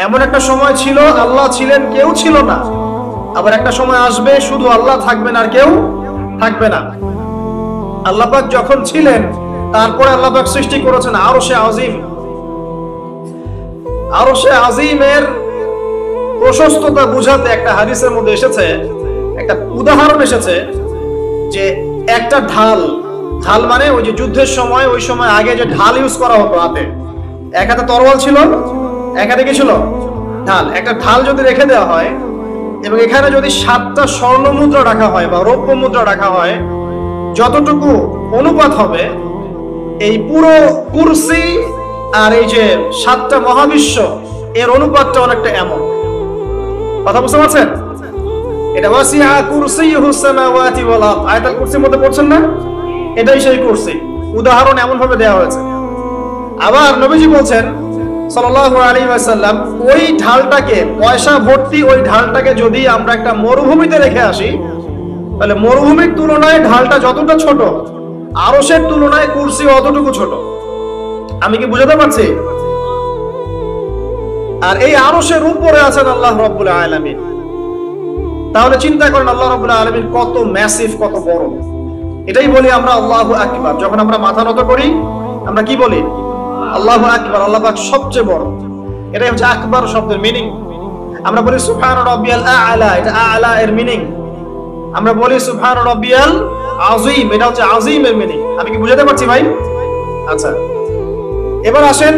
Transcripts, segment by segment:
এমন একটা সময় ছিল আল্লাহ ছিলেন, কেউ ছিল না। আবার একটা সময় আসবে শুধু আল্লাহ থাকবেন আর কেউ থাকবে না। আল্লাহ পাক যখন ছিলেন, তারপরে আল্লাহ পাক সৃষ্টি করেছেন আরশে আজিম। আরশে আজিমের প্রশস্ততা বুঝাতে একটা হাদিসের মধ্যে এসেছে, একটা উদাহরণ এসেছে যে একটা ঢাল, ঢাল মানে ওই যে যুদ্ধের সময়, ওই সময় আগে যে ঢাল ইউজ করা হতো হাতে, এক হাতে তরোয়াল ছিল, এক হাতে কি ছিল? ঢাল। একটা ঢাল যদি রেখে দেওয়া হয় এবং এখানে যদি 7টা স্বর্ণ মুদ্রা রাখা হয় বা রৌপ্য মুদ্রা রাখা হয়, যতটুকু অনুপাত হবে এই পুরো কুরসি আর এই যে 7টা মহাবিশ্ব, এর অনুপাতটা অনেকটা এমন। কথা বুঝতে পারছেন? এটা ওয়াসিআ কুরসিয়ুহুস সামাওয়াতি ওয়াল আরদ, আয়াতুল কুরসির মধ্যে পড়ছেন না? এটাই সেই কুরসি। উদাহরণ এমন ভাবে দেওয়া হয়েছে। আবার নবীজি বলছেন সাল্লাল্লাহু আলাইহি ওয়াসাল্লাম, ওই ঢালটাকে, পয়সা ভর্তি ওই ঢালটাকে যদি আমরা একটা মরুভূমিতে রেখে আসি, তাহলে মরুভূমির তুলনায় ঢালটা যতটা ছোট, আরশের তুলনায় কুরসি অতটুকু ছোট। আমি কি বুঝাতে পারছি? আর এই আরশের উপরে আছেন আল্লাহ রাব্বুল আলামিন। তাহলে চিন্তা করেন আল্লাহ রাব্বুল আলামিন কত ম্যাসিভ, কত বড়। এটাই বলি আমরা আল্লাহু আকবার। যখন আমরা মাথা নত করি আমরা কি বলি? আল্লাহু আকবার, আল্লাহ পাক সবচেয়ে বড়। এটাই হচ্ছে আকবার শব্দের মিনিং। আমরা বলি সুবহান রাব্বিয়াল আ'লা, এটা আ'লা এর মিনিং। আমরা বলি সুবহান রাব্বিয়াল আযীম, এটা হচ্ছে আযীমের মিনিং। আমি কি বুঝাতে পারছি ভাই? আচ্ছা, এবার আসেন,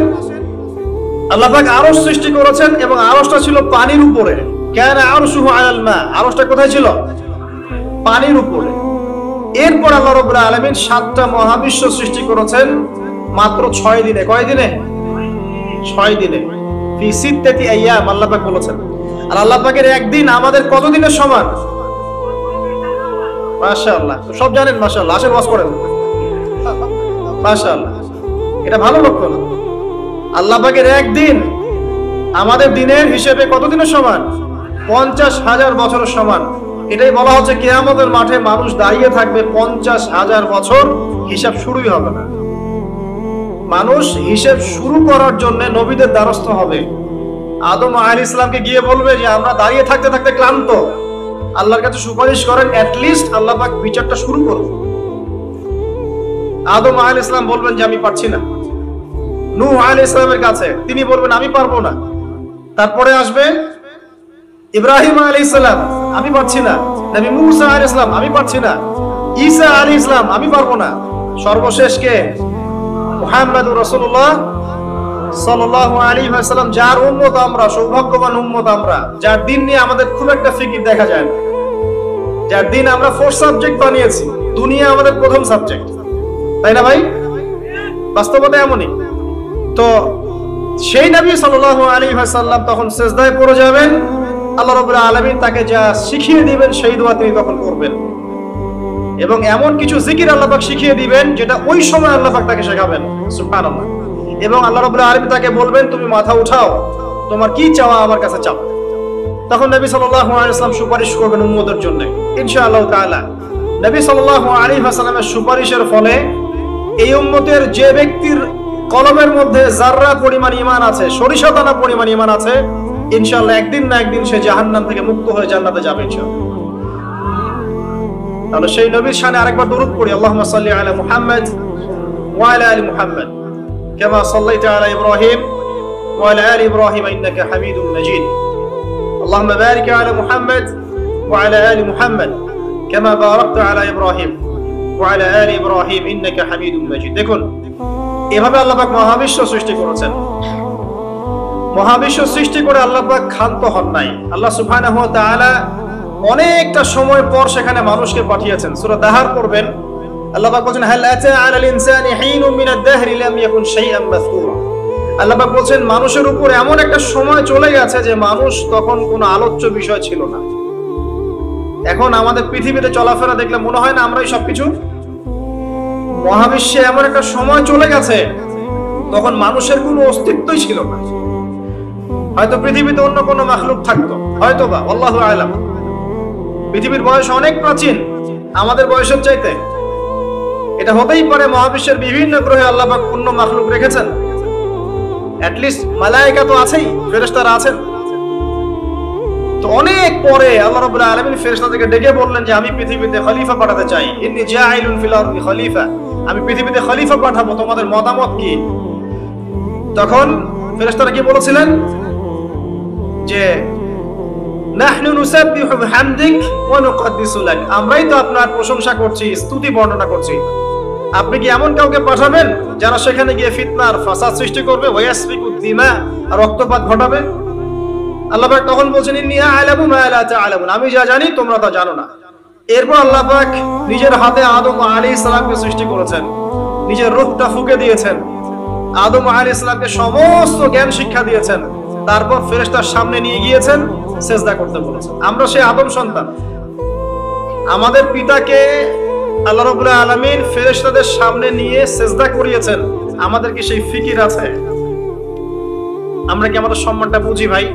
আল্লাহ পাক আরশ সৃষ্টি করেছেন এবং আরশটা ছিল পানির উপরে। কানা আরশুহু আলাল মা, আরশটা কোথায় ছিল? পানির উপরে। এরপর আল্লাহ রাব্বুল আলামিন 7টা মহাবিশ্ব সৃষ্টি করেছেন মাত্র 6 দিনে। কয় দিনে? 6 দিনে। ফি সিত্তাতি আইয়াম আল্লাহ পাক বলেছেন। আর আল্লাহ পাকের একদিন আমাদের কত দিনের সমান? মাশাআল্লাহ, সব জানেন মাশাআল্লাহ, আসেন ওয়াজ করেন। মাশাআল্লাহ, এটা ভালো লক্ষণ। আল্লাহ পাকের একদিন আমাদের দিনের হিসেবে কত দিনের সমান? 50,000 বছরের সমান। এটাই বলা হচ্ছে কিয়ামতের মাঠে মানুষ দাঁড়িয়ে থাকবে 50,000 বছর, হিসাব শুরুই হবে না। মানুষ হিসেব শুরু করার জন্য নবীদের দ্বারস্থ হবে। আদম আলাইহিস সালামকে গিয়ে বলবে যে আমরা দাঁড়িয়ে থাকতে থাকতে ক্লান্ত, আল্লাহর কাছে সুপারিশ করেন, এট লিস্ট আল্লাহ পাক বিচারটা শুরু করুন। আদম আলাইহিস সালাম বলবেন যে আমি পারছি না। নূহ আলাইহিস সালামের কাছে তিনি বলবেন আমি পারবো না। তারপরে আসবে ইব্রাহিম আলাইহিস সালাম, আমি পারছি না। নবী মুসা আলাইহিস সালাম, আমি পারছি না। ঈসা আলাইহিস সালাম, আমি পারবো না। সর্বশেষ কে? মুহাম্মদুর রাসূলুল্লাহ সাল্লাল্লাহু আলাইহি ওয়াসাল্লাম, যার উম্মত আমরা, সৌভাগ্যবান উম্মত আমরা, যার দিন নিয়ে আমাদের খুব একটা ফিকির দেখা যায় না, যার দিন আমরা 4 সাবজেক্ট বানিয়েছি। দুনিয়া আমাদের প্রথম সাবজেক্ট, তাই না ভাই? বাস্তবতা এমনই। তো সেই নবী সাল্লাল্লাহু আলাইহি ওয়াসাল্লাম তখন সিজদায় পড়ে যাবেন, আল্লাহ রাব্বুল আলামিন তাকে যা শিখিয়ে দিবেন সেই দোয়া তিনি তখন করবেন। এবং এমন কিছু জিকির আল্লাহ পাক শিখিয়ে দিবেন যেটা ওই সময় আল্লাহ পাক তাকে শেখাবেন। সুবহানাল্লাহ। এবং আল্লাহ রাব্বুল আলামিন তাকে বলবেন তুমি মাথা উঠাও, তোমার কি চাওয়া আমার কাছে চাও। তখন নবী সাল্লাল্লাহু আলাইহি ওয়াসাল্লাম সুপারিশ করবেন উম্মতের জন্য ইনশাআল্লাহ তাআলা। নবী সাল্লাল্লাহু আলাইহি ওয়াসাল্লামের সুপারিশের ফলে এই উম্মতের যে ব্যক্তির কলবের মধ্যে যাররা পরিমাণ ঈমান আছে, সরিষা দানা পরিমাণ ঈমান আছে, ইনশাআল্লাহ একদিন না একদিন সে জাহান্নাম থেকে মুক্ত হয়ে জান্নাতে যাবে ইনশাআল্লাহ। তাহলে সেই নবীর শানে আরেকবার দরুদ পড়ি, আল্লাহুম্মা সাল্লি আলা মুহাম্মদ ওয়া আলা আলি মুহাম্মদ কামা সাল্লাইতা আলা ইব্রাহিম ওয়া আলা আলি ইব্রাহিম ইন্নাকা হামিদুম মাজিদ। আল্লাহুম্মা বারিক আলা মুহাম্মদ ওয়া আলা আলি মুহাম্মদ কামা বারাকতা আলা ইব্রাহিম ওয়া আলা আলি ইব্রাহিম ইন্নাকা হামিদুম মাজিদ। দেখুন, এভাবে আল্লাহ পাক মহাবিশ্ব সৃষ্টি করেছেন। মহাবিশ্ব সৃষ্টি করে আল্লাহ পাক ক্ষান্ত হন নাই। আল্লাহ সুবহানাহু ওয়া তাআলা অনেকটা সময় পর সেখানে মানুষকে পাঠিয়েছেন। সূরা দাহার পড়বেন, আল্লাহ পাক বলেন হাল আতা আলাল ইনসানি হিনুম মিনাদ দাহরি লাম ইয়াকুন শাইআন মাযকুরা। আল্লাহ পাক বলেন মানুষের উপর এমন একটা সময় চলে গেছে যে মানুষ তখন কোনো আলোচ্য বিষয় ছিল না। এখন আমাদের পৃথিবীতে চলাফেরা দেখলে মনে হয় না আমরাই সবকিছু। মহাবিশ্বে এমন একটা সময় চলে গেছে তখন মানুষের কোনো অস্তিত্বই ছিল না। হয়তো পৃথিবীতে অন্য কোনো মাখলুক থাকতো, হয়তো বা, আল্লাহু আ'লাম। পৃথিবীর বয়স অনেক প্রাচীন আমাদের বয়সের চাইতে। এটা হতেই পারে মহাবিশ্বের বিভিন্ন গ্রহে আল্লাহ পাক অন্য মাখলুক রেখেছেন। অ্যাটলিস্ট মালায়েকা তো আছেই, ফেরেশতারা আছেন। তো অনেক পরে আল্লাহ রাব্বুল আলামিন ফেরেশতাদেরকে ডেকে বললেন যে আমি পৃথিবীতে খলিফা পাঠাতে চাই, ইন্নী জাইলুন ফিল আরদি খলিফা, আমি পৃথিবীতে খলিফা পাঠাবো, তোমাদের মতামত কি? তখন ফেরেশতারা কি বলেছিলেন যে নাহনু নুসাব্বিহু বিহামদিক ওয়া নুকদ্দিসু লাক, আমরাই তো আপনার প্রশংসা করছি, স্তুতি বর্ণনা করছি, আপনি কি এমন কাউকে পাঠাবেন যারা সেখানে গিয়ে ফিতনার ফাসাদ সৃষ্টি করবে, ওয়াসফিকু দিমা, রক্তপাত ঘটাবে? আল্লাহ পাক তখন বলছেন ইন্নী আ'লামু মা লা তা'লামুন, আমি যা জানি তোমরা তা জানো না। এরপর আল্লাহ পাক নিজের হাতে আদম আলাইহিস সালামকে সৃষ্টি করেছেন, নিজের রূহটা ফুঁকে দিয়েছেন, আদম আলাইহিস সালামকে সমস্ত জ্ঞান শিক্ষা দিয়েছেন, তারপর ফেরেশতার সামনে নিয়ে গিয়েছেন, সিজদা করতে বলেছেন। আমরা সেই আদম সন্তান, আমাদের পিতাকে আল্লাহ রাব্বুল আলামিন ফেরেশতাদের সামনে নিয়ে সিজদা করিয়েছেন। আমাদের কি সেই ফিকির আছে? আমরা কি আমাদের সম্মানটা বুঝি ভাই?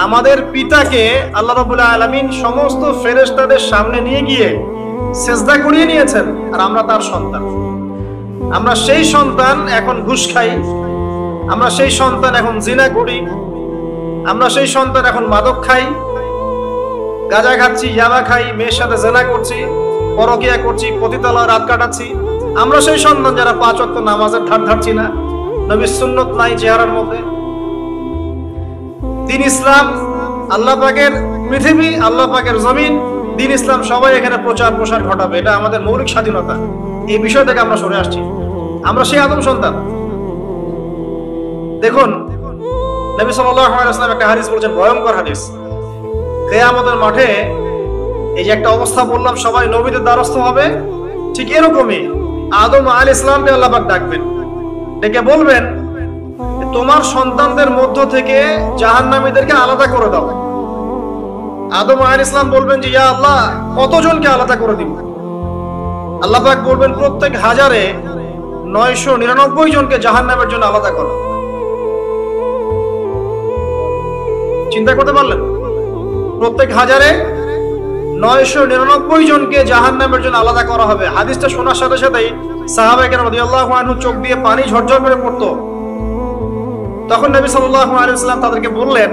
আমাদের পিতাকে আল্লাহ রাব্বুল আলামিন সমস্ত ফেরেশতাদের সামনে নিয়ে গিয়ে সিজদা করিয়ে নিয়েছেন, আর আমরা তার সন্তান। আমরা সেই সন্তান এখন ঘুষ খাই, আমরা সেই সন্তান এখন জিনা করি, আমরা সেই সন্তান এখন মাদক খাই, গাঁজা খাচ্ছি, ইয়াবা খাই, মেয়ের সাথে জিনা করছি, পরকিয়া করছি, পতিতালয়ে রাত কাটাচ্ছি। আমরা সেই সন্তান যারা 5 ওয়াক্ত নামাজের ধার ধারছি না, নবীর সুন্নত নাই চেহারার মধ্যে। দ্বীন ইসলাম, আল্লাহ পাকের পৃথিবী, আল্লাহ পাকের জমিন, দ্বীন ইসলাম সবাই এখানে প্রচার প্রসার ঘটাবে, এটা আমাদের মৌলিক স্বাধীনতা। এই বিষয় থেকে আমরা সরে আসছি, আমরা সেই আদম সন্তান। দেখুন নবী সাল্লাল্লাহু আলাইহি ওয়াসাল্লাম একটা হাদিস বলেছেন, ভয়ঙ্কর হাদিস। কিয়ামতের মাঠে এই যে একটা অবস্থা বললাম, সবাই নবীদের দ্বারস্থ হবে, ঠিক এরকমই আদম আলাইহিস সালামকে আল্লাহ পাক ডাকবেন, ডেকে বলবেন তোমার সন্তানদের মধ্য থেকে জাহান্নামীদেরকে আলাদা করে দাও। আদম আলাইহিস সালাম বলবেন যে ইয়া আল্লাহ, কতজনকে আলাদা করে দিব? আল্লাহ পাক বলবেন প্রত্যেক 1000-এ 999 জনকে জাহান্নামের জন্য আলাদা করো। চিন্তা করতে পারলেন? প্রত্যেক 1000-এ 999 জনকে জাহান্নামের জন্য আলাদা করা হবে। হাদিসটা শোনার সাথে সাথেই সাহাবায়ে কেরাম রাদিয়াল্লাহু আনহু চোখ দিয়ে পানি ঝরঝর করে পড়তো। তখন নবী সাল্লাল্লাহু আলাইহি ওয়াসাল্লাম তাদেরকে বললেন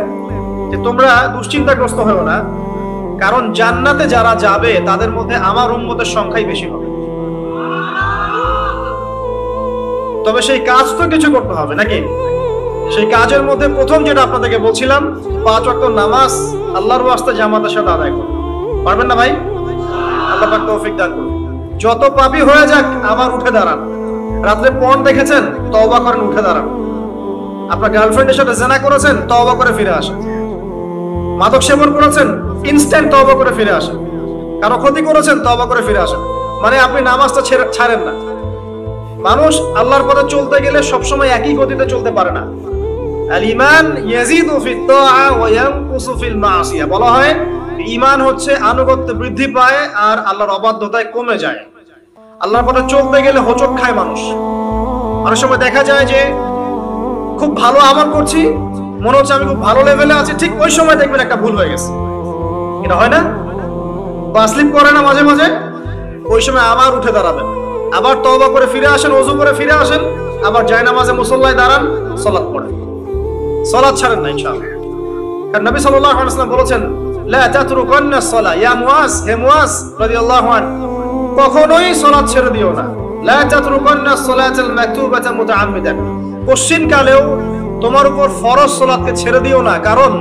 যে তোমরা দুশ্চিন্তাগ্রস্ত হও না, কারণ জান্নাতে যারা যাবে তাদের মধ্যে আমার উম্মতের সংখ্যাই বেশি হবে। তবে সেই কাজ তো কিছু করতে হবে নাকি? সেই কাজের মধ্যে প্রথম যেটা আপনাদেরকে বলছিলাম, 5 ওয়াক্ত নামাজ আল্লাহর ওয়াস্তে জামাতের সাথে আদায় করুন। পারবেন না ভাই? আল্লাহ পাক তৌফিক দান করুন। যত পাপী হয়ে যাক আবার উঠে দাঁড়ান। রাতে পর্ন দেখেছেন, তওবা করেন, উঠে দাঁড়ান। আপনার গার্লফ্রেন্ডের সাথে জিনা করেছেন, তওবা করে ফিরে আসেন। মাদক সেবন করেছেন, ইনস্ট্যান্ট তওবা করে ফিরে আসেন। কারো ক্ষতি করেছেন, তওবা করে ফিরে আসেন। মানে আপনি নামাজটা ছাড়েন না। মানুষ আল্লাহর পথে চলতে গেলে সবসময় একই গতিতে চলতে পারে না। আল ঈমান ইয়াজিদু ফিত তাআ ওয়া ইয়ানকুসু ফিল মাসিয়া, বলা হয় ঈমান হচ্ছে আনুগত্য বৃদ্ধি পায় আর আল্লাহর অবাধ্যতায় কমে যায়। আল্লাহর পথে চলতে গেলে হোঁচট খায় মানুষ। অনেক সময় দেখা যায় যে খুব ভালো আমল করছি, মনে হচ্ছে আমি খুব ভালো লেভেলে আছি, ঠিক ওই সময় দেখবেন একটা ভুল হয়ে গেছে। এটা হয় না? বা স্লিপ করে না মাঝে মাঝে? ওই সময় আবার উঠে দাঁড়াবেন, আবার তওবা করে ফিরে আসেন, ওযু করে ফিরে আসেন, আবার জায়নামাজে মুসল্লায় দাঁড়ান, সালাত পড়েন। সালাত ছাড়েন না ইনশাআল্লাহ। কারণ নবী সাল্লাল্লাহু আলাইহি ওয়াসাল্লাম বলেছেন লা তাতরুকান্না সালাহ, ইয়া মুআজ, হে মুআজ রাদিয়াল্লাহু আনহু, কখনোই সালাত ছেড়ে দিও না। লা তাতরুকান্না সালাতাল মাকতুবাতা মুতাআম্মিদান, কোশ্চিন কালেও তোমার উপর ফরজ সালাতকে ছেড়ে দিও না, কারণ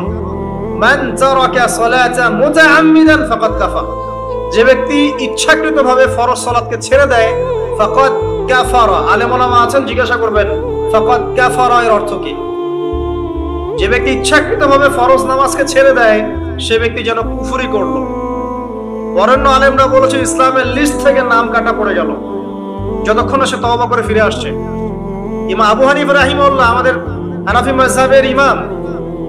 মান তারাকা সালাতা মুতাআম্মিদান ফাকাদ কাফার, যে ব্যক্তি ইচ্ছাকৃতভাবে ফরজ সালাতকে ছেড়ে দেয়, ফাকাদ কাফারা। আলেম ওলামা আছেন, জিজ্ঞাসা করবেন ফাকাদ কাফারা এর অর্থ কি? যে ব্যক্তি ইচ্ছাকৃতভাবে ফরজ নামাজকে ছেড়ে দেয়, সে ব্যক্তি যেন কুফরি করলো। বরেণ্য আলেমরা বলেছে ইসলামের লিস্ট থেকে নাম কাটা পড়ে গেল যতক্ষণ সে তওবা করে ফিরে আসছে। ইমাম আবু হানিফা রাহিমাহুল্লাহ, আমাদের হানাফি মাযহাবের ইমাম,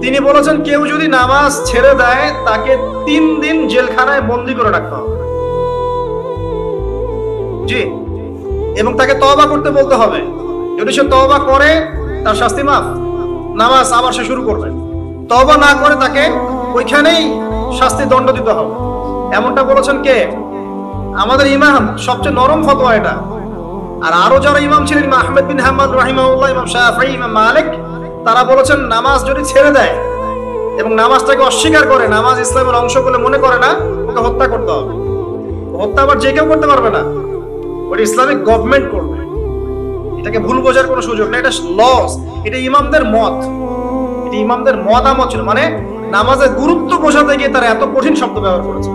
তিনি বলেছেন কেউ যদি নামাজ ছেড়ে দেয় তাকে 3 দিন জেলখানায় বন্দী করে রাখতে হবে। জি, এবং তাকে তওবা করতে বলতে হবে। যদি সে তওবা করে তার শাস্তি মাফ, নামাজ আবার সে শুরু করবে। তওবা না করে তাকে ওইখানেই শাস্তি দণ্ড দিতে হবে। এমনটা বলেছেন কে? আমাদের ইমাম। সবচেয়ে নরম ফতোয়া এটা। আর আরো যারা ইমাম ছিলেন, ইমাম আহমদ বিন হাম্বল রাহিমাহুল্লাহ, ইমাম শাফিঈ, ইমাম মালিক, তারা বলেছেন নামাজ যদি ছেড়ে দেয় এবং নামাজটাকে অস্বীকার করে, নামাজ ইসলামের অংশ বলে মনে করে না, ওকে হত্যা করতে হবে। হত্যা আবার যে কেউ করতে পারবে না, ওটা ইসলামিক গভর্নমেন্ট করবে। এটাকে ভুল বোঝার কোনো সুযোগ নেই, এটা লস। এটা ইমামদের মত, এটা ইমামদের মতামত ছিল। মানে নামাজের গুরুত্ব বোঝাতে গিয়ে তারা এত কঠিন শব্দ ব্যবহার করেছে,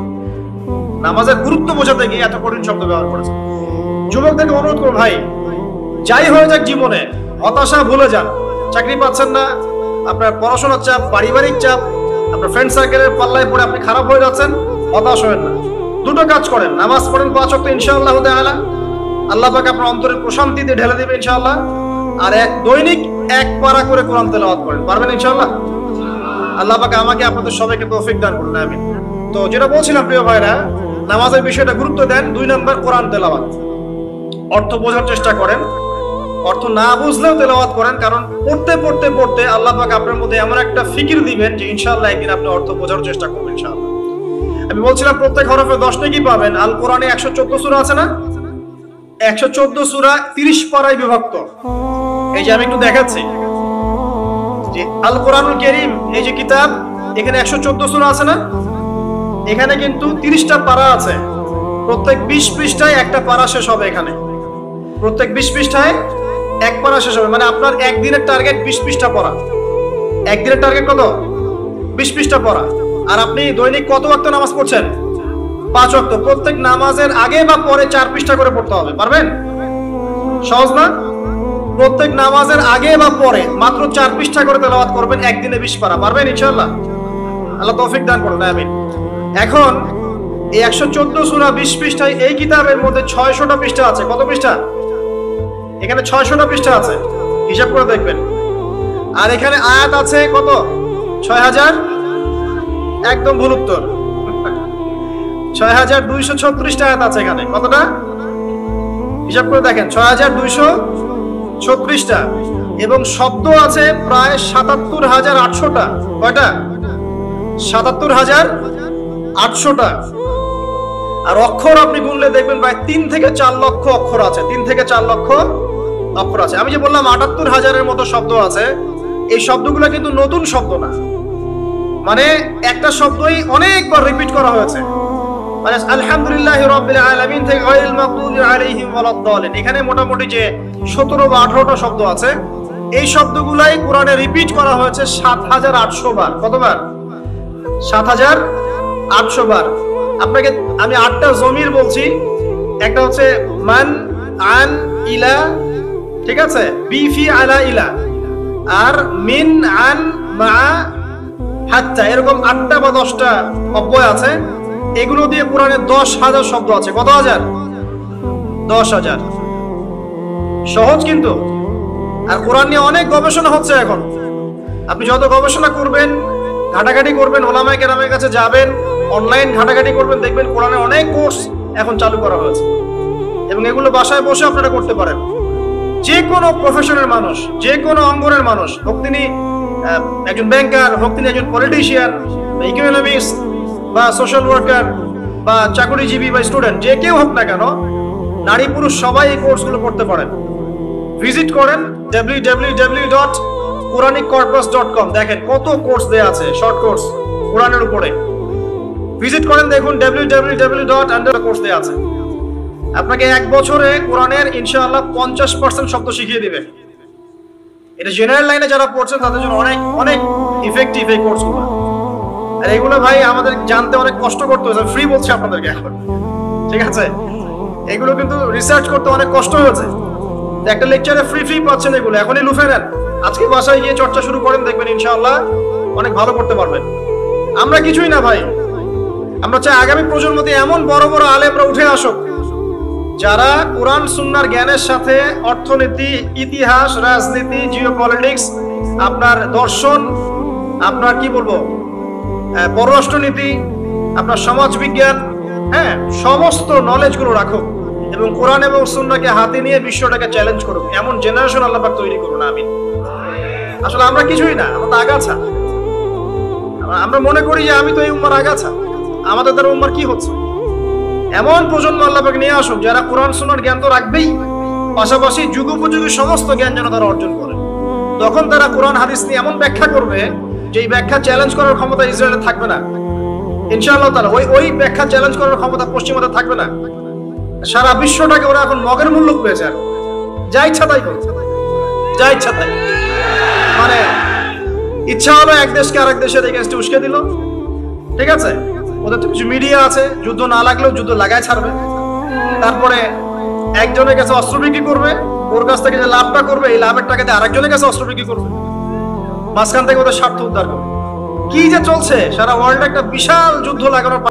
নামাজের গুরুত্ব বোঝাতে গিয়ে এত কঠিন শব্দ ব্যবহার করেছে। যুবকদেরকে অনুরোধ করো, ভাই যাই হয়ে যাক জীবনে, হতাশা ভুলে যান। চাকরি পাচ্ছেন না, আপনার পড়াশোনার চাপ, পারিবারিক চাপ, আপনার ফ্রেন্ড সার্কেলের পাল্লায় পড়ে আপনি খারাপ হয়ে যাচ্ছেন, হতাশ হবেন না। দুটো কাজ করেন, নামাজ পড়েন 5 ওয়াক্ত, ইনশাআল্লাহ তাআলা আল্লাহ পাক আপনার অন্তরের প্রশান্তি দিয়ে ঢেলে দেবে ইনশাআল্লাহ। আর দৈনিক 1 পারা করে কোরআন তেলাওয়াত করেন, পারবেন ইনশাআল্লাহ? আল্লাহ পাক আমাকে আপনাদের সবাইকে তৌফিক দান করুন, আমিন। তো যেটা বলছিলাম প্রিয় ভাইরা, নামাজের বিষয়টা গুরুত্ব দেন। 2 নম্বর কোরআন তেলাওয়াত, অর্থ বোঝার চেষ্টা করেন, অর্থ না বুঝলেও তেলাওয়াত করেন, কারণ পড়তে পড়তে পড়তে আল্লাহ পাক আপনার মধ্যে এমন একটা ফিকির দিবেন যে ইনশাআল্লাহ একদিন আপনি অর্থ বোঝার চেষ্টা করবেন ইনশাআল্লাহ। আমি বলছিলাম প্রত্যেক হরফে 10 নেকি পাবেন। আল কোরআনে 114 সূরা আছে না? 114 সূরা 30 পারায় বিভক্ত। এই যে আমি একটু দেখাচ্ছি যে আল কোরআনুল কারীম, এই যে কিতাব, এখানে 114 সূরা আছে না? এখানে কিন্তু 30টা পারা আছে। প্রত্যেক 20 পৃষ্ঠায় একটা পারা শেষ হবে। এখানে প্রত্যেক 20 পৃষ্ঠায় এক পারা শেষ হবে। মানে আপনার একদিনের টার্গেট 20 পৃষ্ঠা পড়া। একদিনের টার্গেট কত? 20 পৃষ্ঠা পড়া। আর আপনি দৈনিক কত ওয়াক্ত নামাজ পড়ছেন? 5 ওয়াক্ত। প্রত্যেক নামাজের আগে বা পরে 4 পৃষ্ঠা করে পড়তে হবে। পারবেন? সহজ না? প্রত্যেক নামাজের আগে বা পরে মাত্র 4 পৃষ্ঠা করে তেলাওয়াত করবেন, একদিনে 20 পারা। পারবেন ইনশাআল্লাহ? আল্লাহ তৌফিক দান করুন, আমিন। এখন এই 114 সূরা 20 পৃষ্ঠায়, এই কিতাবের মধ্যে 600টা পৃষ্ঠা আছে। কত পৃষ্ঠা? এখানে 600টা পৃষ্ঠা আছে, হিসাব করে দেখবেন। আর এখানে আয়াত আছে কত? 6000। একদম ভুল উত্তর। 6236টা আয়াত আছে এখানে। কতটা? হিসাব করে দেখেন, 6236টা। এবং শব্দ আছে প্রায় 77800টা। কয়টা? 77800টা। আর অক্ষর আপনি গুনলে দেখবেন প্রায় 3 থেকে 4 লক্ষ অক্ষর আছে। 3 থেকে 4 লক্ষ অক্ষর আছে। আমি যে বললাম 78000-এর মতো শব্দ আছে, এই শব্দগুলো কিন্তু নতুন শব্দ না। মানে একটা শব্দই অনেকবার রিপিট করা হয়েছে। মানে আলহামদুলিল্লাহি রাব্বিল আলামিন থেকে গায়রিল মাগদুবি আলাইহিম ওয়ালাদ-দালিন, এখানে মোটামুটি যে 17 বা 18টা শব্দ আছে, এই শব্দগুলাই কোরআনে রিপিট করা হয়েছে 7800 বার। কতবার? 7800 বার। আপনাকে আমি 8টা জমির বলছি। একটা হচ্ছে মান, আন, ইলা, ঠিক আছে, বি, ফি, আলা, ইলা, আর মিন, আন, মা, হাত্তা, এরকম 8টা বা 10টা অব্যয় আছে। এগুলো দিয়ে কোরআনে 10,000 শব্দ আছে। কত হাজার? 10,000। সহজ কিন্তু। আর কোরআন নিয়ে অনেক গবেষণা হচ্ছে এখন। আপনি যত গবেষণা করবেন, ঘাটাঘাটি করবেন, ওলামায়ে কেরামের কাছে যাবেন, অনলাইন ঘাটাঘাটি করবেন, দেখবেন কোরআনের অনেক কোর্স এখন চালু করা হয়েছে। এবং এগুলো বাসায় বসে আপনারা করতে পারেন। যে কোনো প্রফেশনের মানুষ, যে কোনো অঙ্গনের মানুষ, হোক তিনি একজন ব্যাংকার, হোক তিনি একজন পলিটিশিয়ান, ইকোনমিস্ট বা সোশ্যাল ওয়ার্কার বা চাকরিজীবী বা স্টুডেন্ট, যে কেউ হোক না কেন, নারী পুরুষ সবাই এই কোর্সগুলো করতে পারেন। ভিজিট করেন www.quraniccorpus.com। দেখেন কত কোর্স দেয়া আছে, শর্ট কোর্স কোরআনের উপরে। ভিজিট করেন, দেখুন www. কোর্স দেয়া আছে। আপনাকে 1 বছরে কোরআনের ইনশাআল্লাহ 50% শব্দ শিখিয়ে দিবে। এটা জেনারেল লাইনে যারা পড়ছেন তাদের জন্য অনেক অনেক ইফেক্টিভ এই কোর্সগুলো। আর এগুলো ভাই আমাদের জানতে অনেক কষ্ট করতে হয়েছে, ফ্রি বলছি আপনাদেরকে এখন, ঠিক আছে? এগুলো কিন্তু রিসার্চ করতে অনেক কষ্ট হয়েছে। একটা লেকচারে ফ্রি পাচ্ছেন এগুলো, এখনই লুফে নেন। আজকে বাসায় গিয়ে চর্চা শুরু করেন, দেখবেন ইনশাআল্লাহ অনেক ভালো করতে পারবেন। আমরা কিছুই না ভাই, আমরা চাই আগামী প্রজন্মতে এমন বড় বড় আলেমরা উঠে আসুক, যারা কোরআন সুন্নাহর জ্ঞানের সাথে অর্থনীতি, ইতিহাস, রাজনীতি, জিওপলিটিক্স, আপনার দর্শন, আপনার কি বলবো, পররাষ্ট্রনীতি, আপনার সমাজ বিজ্ঞান, হ্যাঁ, সমস্ত নলেজগুলো রাখুক এবং কোরআন এবং সুন্নাহকে হাতে নিয়ে বিশ্বটাকে চ্যালেঞ্জ করুক। এমন জেনারেশন আল্লাহ পাক তৈরি করুন, আমিন। আসলে আমরা কিছুই না, আমরা তো আগাছা। আমরা মনে করি যে আমি তো এই উম্মার আগাছা, আমাদের দ্বারা উম্মার কি হচ্ছে। এমন প্রজন্ম আল্লাহ পাক নিয়ে আসুন যারা কোরআন সুন্নাহর জ্ঞান তো রাখবেই, পাশাপাশি যুগোপযোগী সমস্ত জ্ঞান যেন তারা অর্জন করে। তখন তারা কোরআন হাদিস নিয়ে এমন ব্যাখ্যা করবে যে এই ব্যাখ্যা চ্যালেঞ্জ করার ক্ষমতা ইসরায়েলের থাকবে না ইনশাআল্লাহ তাআলা। ওই ব্যাখ্যা চ্যালেঞ্জ করার ক্ষমতা পশ্চিমাদের থাকবে না। সারা বিশ্বটাকে ওরা এখন মগের মূল্য পেয়েছে, যা ইচ্ছা তাই করছে, যা ইচ্ছা তাই। মানে ইচ্ছা হলো এক দেশকে আরেক দেশের এগেইনস্টে উস্কে দিল, ঠিক আছে, ওদের তো কিছু মিডিয়া আছে, যুদ্ধ না লাগলেও যুদ্ধ লাগায় ছাড়বে। তারপরে একজনের কাছে অস্ত্র বিক্রি করবে, ওর কাছ থেকে যে লাভটা করবে এই লাভের টাকা দিয়ে আরেকজনের কাছে অস্ত্র বিক্রি করবে, মাঝখান থেকে ওদের স্বার্থ উদ্ধার করবে। কি যে চলছে সারা ওয়ার্ল্ডে একটা বিশাল যুদ্ধ লাগানোর